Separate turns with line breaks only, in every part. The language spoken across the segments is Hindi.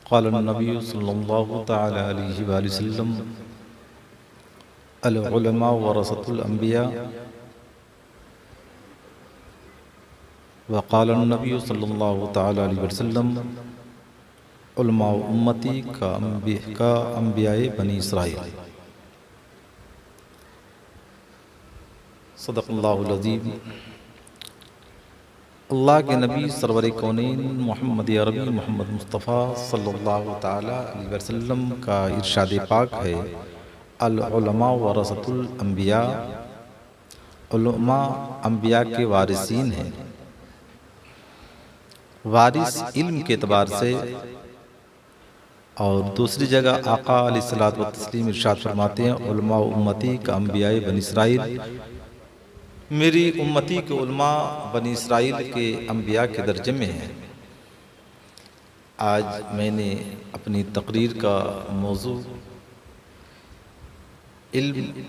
क़ाल नबी सल्लल्लाहु तआला अलैहि वसल्लम अल उलमा वरसतुल अंबिया व क़ाल नबी सल्लल्लाहु तआला अलैहि वसल्लम उलमा उम्मती का अंबियाए बनी इसराइल। सदक़ल्लाहुल अज़ीम। अल्लाह के नबी सरवर कौनैन मोहम्मद अरबी मोहम्मद मुस्तफ़ा सल्लल्लाहु ताला अलैहि वसल्लम का इरशाद पाक है, अल उलमा वरसतुल अंबिया, उलमा अंबिया के वारिसीन हैं। वारिस इल्म के एतबार से। और दूसरी जगह आका अलैहिस्सलातु व तस्लीम इरशाद फरमाते हैं, उलमा उम्मती का अंबियाए बनी इसराइल, मेरी उम्मती के उलमा बनी इसराइल के अंबिया के दर्जे में हैं। आज मैंने अपनी तकरीर का मौजू इल्म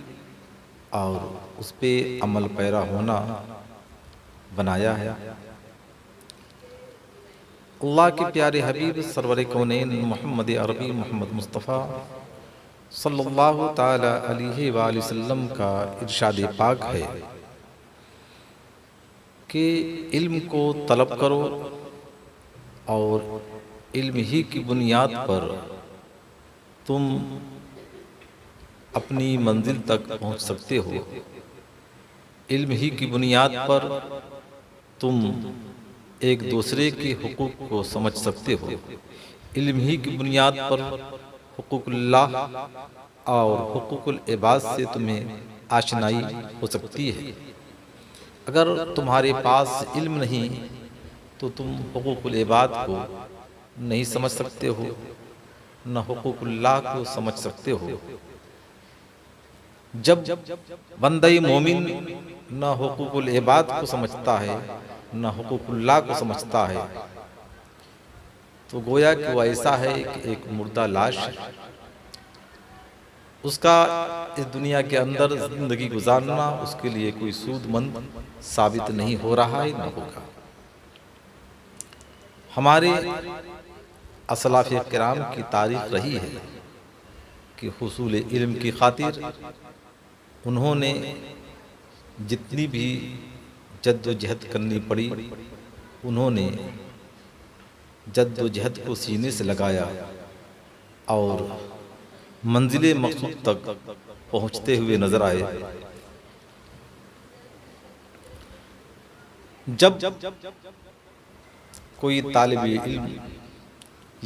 और उस पर अमल पैरा होना बनाया है। अल्लाह के प्यारे हबीब सरवर कौनैन मोहम्मद अरबी मोहम्मद मुस्तफ़ा सल्लल्लाहु ताला अलैहि वसल्लम का इरशाद पाक है कि इल्म को तलब करो और इल्म ही की बुनियाद पर तुम अपनी मंजिल तक पहुंच सकते हो। इल्म ही की बुनियाद पर तुम एक दूसरे के हुकूक को समझ सकते हो। इल्म ही की बुनियाद पर हुकूकुल्लाह और हुकूकुल इबाद से तुम्हें आशनाई हो सकती है। अगर तुम्हारे पास इल्म नहीं तो तुम हुकूकुल इबाद को नहीं समझ सकते हो, न हुकूकुल्लाह को समझ सकते हो। जब बंदे मोमिन न हुकूकुल इबाद को समझता है न हुकूकुल्लाह को समझता है तो गोया कि वो ऐसा है कि एक मुर्दा लाश है। उसका इस दुनिया के अंदर जिंदगी गुजारना उसके लिए कोई सूदमंद साबित नहीं हो रहा है, न होगा। हमारे असलाफ़ किराम की तारीख रही है कि हुसूल इल्म की खातिर उन्होंने जितनी भी जद्दोजहद करनी पड़ी, उन्होंने जद्दोजहद को सीने से लगाया और मंजिले मकसूद तक पहुंचते हुए नजर आए। जब कोई तालिब इल्म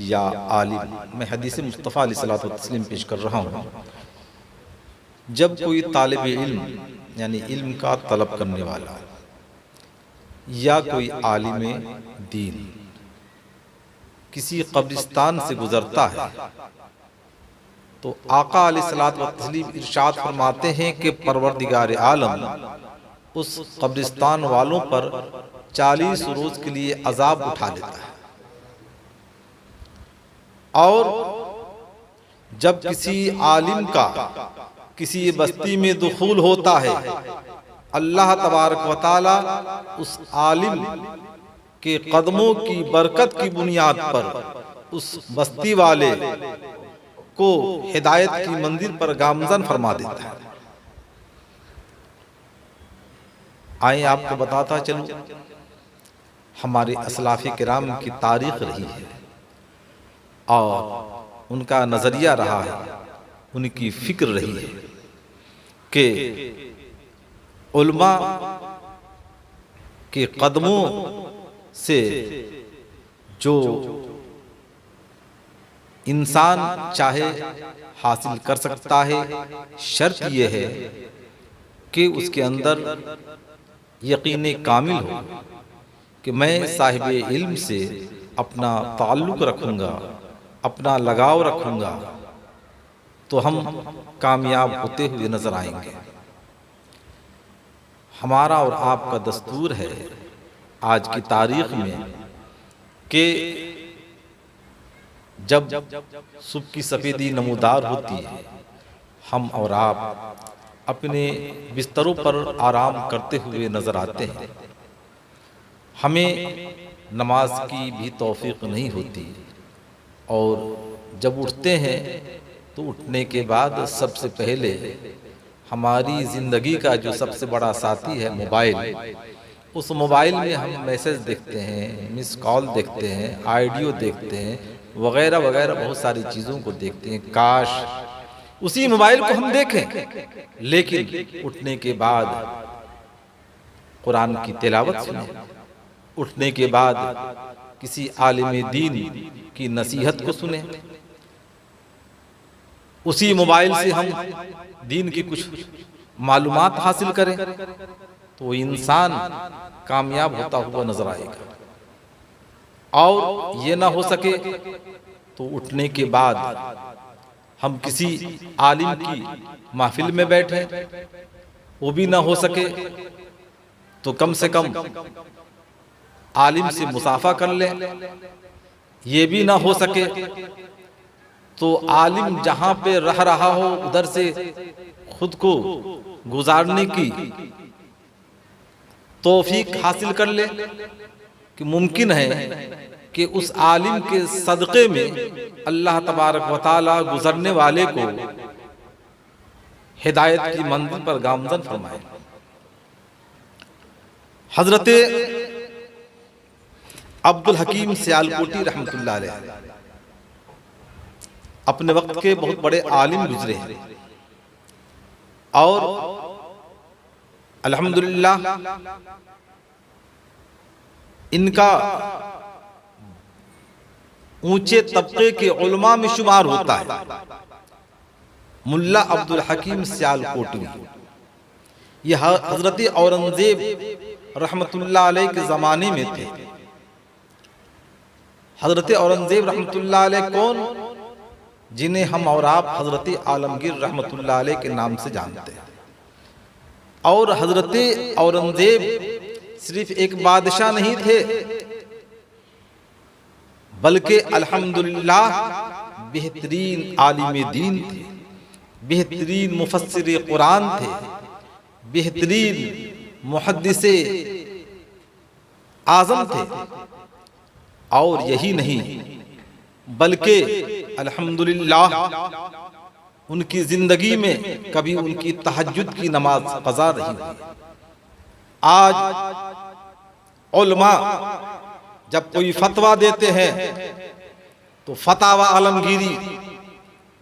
या आलिम, मैं हदीस मुस्तफ़ा अलैहिस्सलातु व तस्लीम पेश कर रहा हूँ, जब कोई तालिब इल्म यानी इल्म का तलब करने वाला या कोई आलिम दीन किसी कब्रिस्तान से गुजरता है तो आका अलैहिस्सलातु व तस्लीम इरशाद फरमाते हैं कि परवरदिगार आलम उस कब्रिस्तान वालों पर 40 रोज के लिए अजाब उठा लेता है। और जब किसी आलिम का किसी बस्ती में दुखूल होता है, अल्लाह तबारक व तआला उस आलिम के कदमों की बरकत की बुनियाद पर उस बस्ती वाले को हिदायत की मंजिल पर गामजन फरमा देता है। आइए आपको बताता चलूं, हमारे असलाफ़े किराम की तारीख रही है और उनका नजरिया रहा है, उनकी फिक्र रही है कि उलमा के कदमों से जो इंसान चाहे हासिल कर सकता है, शर्त यह है कि उसके अंदर यकीन कामिल हो कि मैं साहिब इल्म से अपना ताल्लुक़ रखूँगा, अपना लगाव रखूँगा, तो हम कामयाब होते हुए नजर आएंगे। हमारा और आपका दस्तूर है आज की तारीख में कि जब सुबह की सफेदी नमूदार होती है, हम और आप अपने बिस्तरों पर आराम करते हुए नजर आते हैं। हमें नमाज की भी तौफीक नहीं होती, और जब उठते हैं तो उठने के बाद सबसे पहले हमारी ज़िंदगी का जो सबसे बड़ा साथी है मोबाइल, उस मोबाइल में हम मैसेज देखते हैं, मिस कॉल देखते हैं, ऑडियो देखते हैं, वगैरह वगैरह बहुत सारी चीज़ों को देखते हैं। काश उसी मोबाइल को हम देखें, लेकिन उठने के बाद कुरान की तिलावत सुने, उठने के बाद किसी आलिम दीन की नसीहत को सुने, उसी मोबाइल से हम दीन की कुछ मालूमात हासिल करें, तो इंसान कामयाब होता हुआ नजर आएगा। और ये ना हो सके तो उठने के बाद हम किसी आलिम की महफिल में बैठे, वो भी ना हो सके तो कम से कम आलिम से मुसाफा कर लें। ये भी ना हो सके तो आलिम जहाँ पे रह रहा हो उधर से खुद को गुजारने की तौफीक हासिल कर ले, कि मुमकिन है कि उस आलिम के सदक़े में अल्लाह तबारक व तआला गुजरने वाले को हिदायत की मंजिल पर गामज़न फरमाए। हजरत अब्दुल हकीम सियालकोटी रहमतुल्लाह अलैह अपने वक्त के बहुत बड़े आलिम गुजरे हैं, और अल्हम्दुलिल्लाह इनका ऊंचे तबके के उलमा में शुमार होता है। मुल्ला अब्दुल हकीम सियालकोटी, यह हजरत औरंगजेब रहमतुल्लाह अलैह के ज़माने में थे। हजरत औरंगजेब रहमतुल्लाह अलैह कौन, जिन्हें हम और आप हजरत आलमगीर रहमतुल्लाह अलैह के नाम से जानते हैं। और हजरत औरंगजेब सिर्फ एक बादशाह नहीं थे, बल्कि अल्हम्दुलिल्लाह बेहतरीन आलिम दीन थे, बेहतरीन मुफस्सिर कुरान थे, बेहतरीन मुहद्दिसे आज़म थे। और यही नहीं बल्कि अल्हम्दुलिल्लाह उनकी जिंदगी में कभी उनकी तहज्जुद की नमाज क़ज़ा नहीं हुई। आज उलमा जब कोई फतवा देते हैं तो फतावा आलमगीरी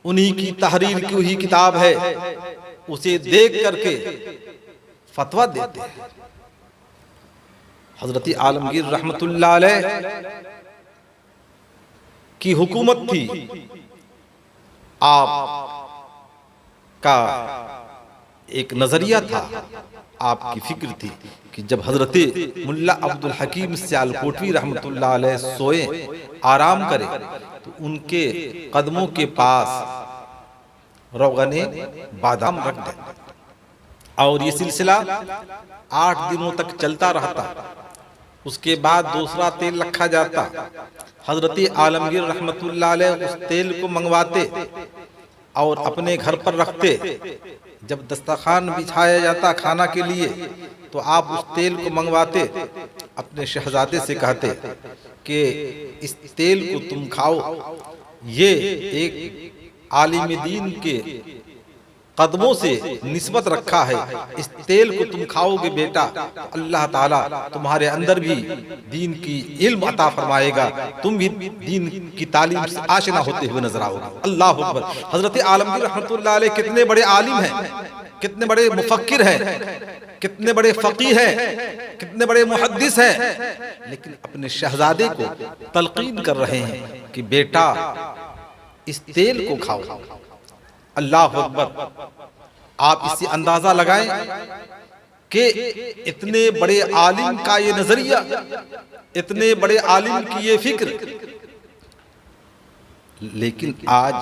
उन्हीं की तहरीर की हुई किताब है, उसे देख करके फतवा देते हैं। हजरत आलमगीर रहमतुल्लाह अलैह की हुकूमत थी, आप का एक नजरिया था, आपकी फिक्र थी कि जब हजरत मुल्ला अब्दुल हकीम सियालकोटी रहमतुल्लाह अलैह सोए, आराम करें, तो उनके कदमों के पास रोगने बादाम रख दें। और ये सिलसिला 8 दिनों तक चलता रहता। उसके बाद दूसरा तेल रखा जाता। हजरत आलमगीर रहमतुल्लाह अलैह उस तेल को मंगवाते और अपने घर पर रखते। जब दस्तरखान बिछाया जाता खाना के लिए, तो आप उस तेल को मंगवाते, अपने शहजादे से कहते कि इस तेल को तुम खाओ, ये एक आलिम दीन के कदमों से निस्बत रखा है, इस तेल को तुम खाओगे बेटा, अल्लाह ताला तुम्हारे अंदर भी दीन की इल्म अता फरमाएगा, तुम भी दीन की तालीम से आशना होते हुए नजर आओगे। अल्लाह अकबर। हजरत आलमगीर रहमतुल्लाह अलैह कितने बड़े आलिम हैं, कितने बड़े मुफक्किर हैं, कितने बड़े फकीह हैं, कितने बड़े मुहद्दिस हैं, लेकिन अपने शहजादे को तलकीन कर रहे हैं कि बेटा इस तेल को खाओ। अल्लाह अकबर। आप इससे अंदाजा लगाएं कि इतने बड़े आलिम का ये नजरिया, इतने बड़े आलिम की ये फिक्र, लेकिन आज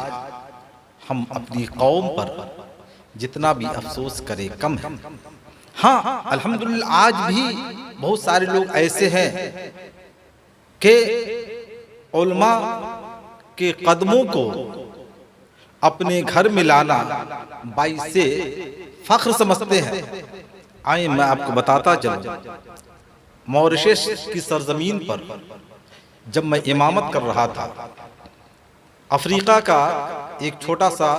हम अपनी कौम पर जितना भी अफसोस करें कम है। हाँ, अल्हम्दुलिल्लाह आज भी बहुत सारे लोग ऐसे हैं कि उलमा के कदमों को अपने घर में लाना बाइसे फख्र समझते हैं। आइए मैं आपको बताता चलूं, मॉरिशस की सरजमीन पर जब मैं इमामत कर रहा था अफ्रीका का एक छोटा सा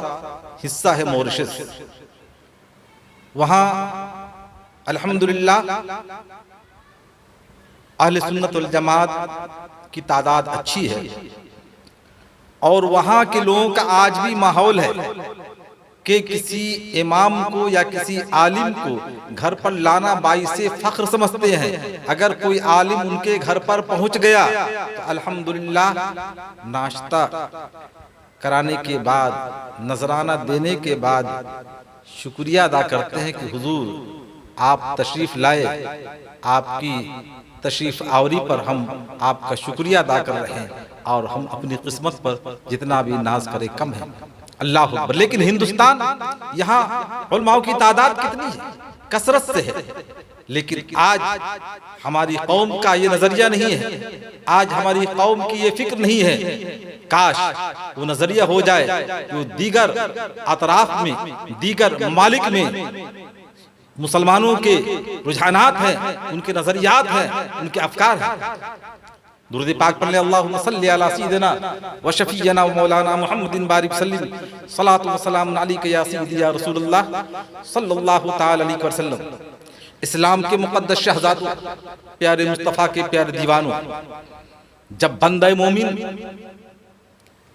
हिस्सा है मॉरिशस। वहाँ अल्हम्दुलिल्लाह अहले सुन्नत वल जमात की तादाद अच्छी है और वहाँ के लोगों का आज भी माहौल है कि किसी इमाम को या किसी आलिम को घर पर लाना बाइसे फख्र समझते हैं। अगर कोई आलिम उनके घर पर पहुंच गया तो अल्हम्दुलिल्लाह नाश्ता कराने के बाद, नजराना देने के बाद शुक्रिया अदा करते हैं कि हुजूर आप तशरीफ लाए, आपकी तशरीफ आवरी पर हम आपका शुक्रिया अदा कर रहे हैं और हम अपनी किस्मत पर जितना भी नाज करें कम है। अल्लाह अकबर। लेकिन हिंदुस्तान, यहाँ उलमाओं की तादाद कितनी है, कसरत से है, लेकिन आज हमारी कौम का ये नजरिया नहीं है, आज हमारी कौम की ये फिक्र नहीं है। काश वो नजरिया हो जाए कि वो दीगर अतराफ में, दीगर ममालिक में मुसलमानों के रुझानात हैं, उनके नजरियात हैं, उनके अफकार हैं। दुरूद पाक पढ़ ले, अल्लाहुम्मा सल्ली अला सय्यिदिना व शफीयना व मौलाना मुहम्मदिन बारिक सल्लिम सलातु व सलाम अलैका या सय्यदी या रसूलुल्लाह सल्लल्लाहु तआला अलैहि वसल्लम। इस्लाम के मुक़द्दस शहज़ादों, प्यारे मुस्तफ़ा के प्यारे दीवानों, जब बंदा मोमिन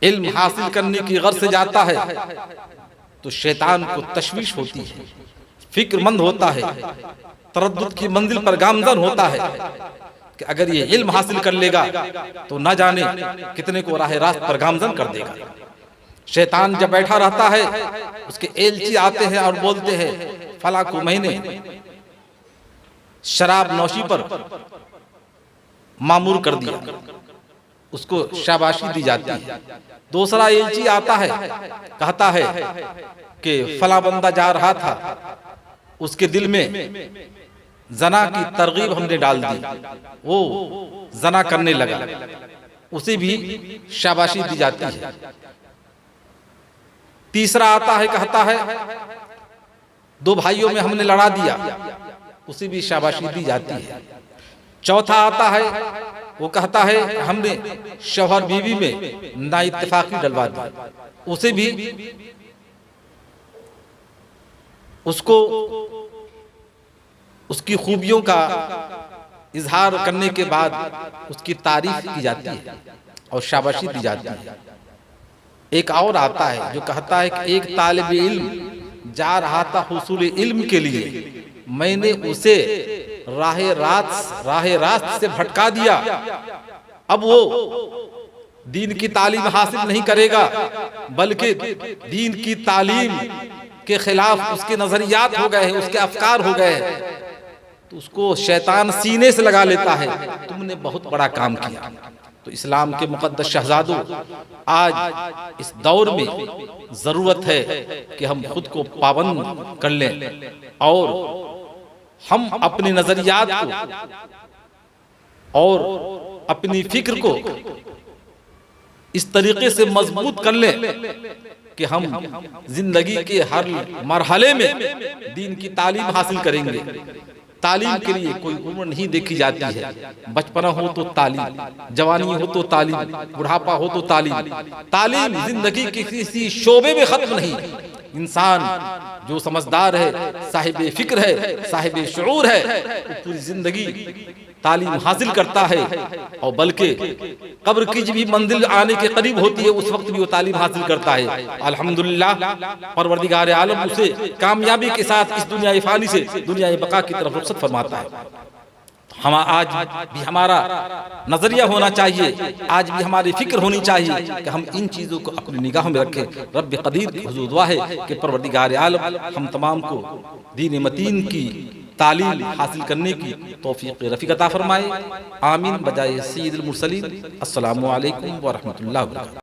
इल्म हासिल करने की गर्ज से जाता है तो शैतान को तशवीश होती है, फिक्रमंद होता है, तरद्दुद की मंजिल पर गामजन होता है कि अगर ये इल्म हासिल कर लेगा तो न जाने कितने को राह रास्त पर गामजन कर देगा। शैतान जब बैठा रहता है, उसके एलची आते हैं और बोलते हैं फला को महीने शराब नौशी पर मामूर कर दिया, उसको शाबाशी दी जाती है। दूसरा एलची आता है, कहता है कि फला बंदा जा रहा था, उसके दिल में जना की तरगीब हमने डाल दी, वो जना करने लगा, उसे भी शाबाशी दी जाती है। तीसरा आता है, कहता है दो भाइयों में हमने लड़ा दिया, उसे भी शाबाशी दी जाती है। चौथा आता है, वो कहता है हमने शौहर बीवी में ना इत्तेफाकी डलवा दी, उसे भी उसको उसकी खूबियों का इजहार करने के बाद उसकी तारीफ की जाती है और शाबाशी दी जाती है। एक और आता है जो कहता है कि एक तालिब इल्म जा रहा था हुसूल इल्म के लिए, मैंने उसे राह रास्त से भटका दिया, अब वो दीन की तालीम हासिल नहीं करेगा बल्कि दीन की तालीम के खिलाफ उसके नजरियात हो गए हैं, उसके अफकार हो गए हैं, तो उसको शैतान सीने से लगा लेता है, तुमने बहुत बड़ा काम किया। तो इस्लाम के मुक़द्दस शहज़ादों, आज इस दौर में जरूरत है कि हम खुद को पाबंद कर लें और हम अपने नजरियात को और अपनी फिक्र को इस तरीके से मजबूत कर लें कि हम जिंदगी के हर मरहले में दीन की तालीम हासिल करेंगे। तालीम के लिए कोई उम्र नहीं देखी जाती है, बचपना हो तो तालीम, जवानी हो तो तालीम, बुढ़ापा हो तो तालीम। तालीम जिंदगी के किसी शोबे में खत्म नहीं। इंसान जो समझदार है, साहिब फिक्र है, साहिब शऊर है, वो पूरी जिंदगी तालीम हासिल करता है और बल्कि कब्र की भी मंजिल आने के करीब होती है उस वक्त भी वो तालीम हासिल करता है। अल्हम्दुलिल्लाह, परवरदिगार आलम उसे कामयाबी के साथ इस दुनिया फानी से दुनिया बका की तरफ रुखसत फरमाता है। हम आज भी हमारा नजरिया होना चाहिए, आज भी हमारी फिक्र होनी चाहिए कि हम इन चीज़ों को अपनी निगाह में रखें। रब कदीर की हुजूर दुआ है कि परवरदिगार आलम हम तमाम को दीन मतीन की तालीम हासिल करने की तौफीक रफ़ीक अता फरमाए। आमीन बजाए सय्यदुल मुरसलीन। अस्सलामु अलैकुम व रहमतुल्लाहि व बरकातहू।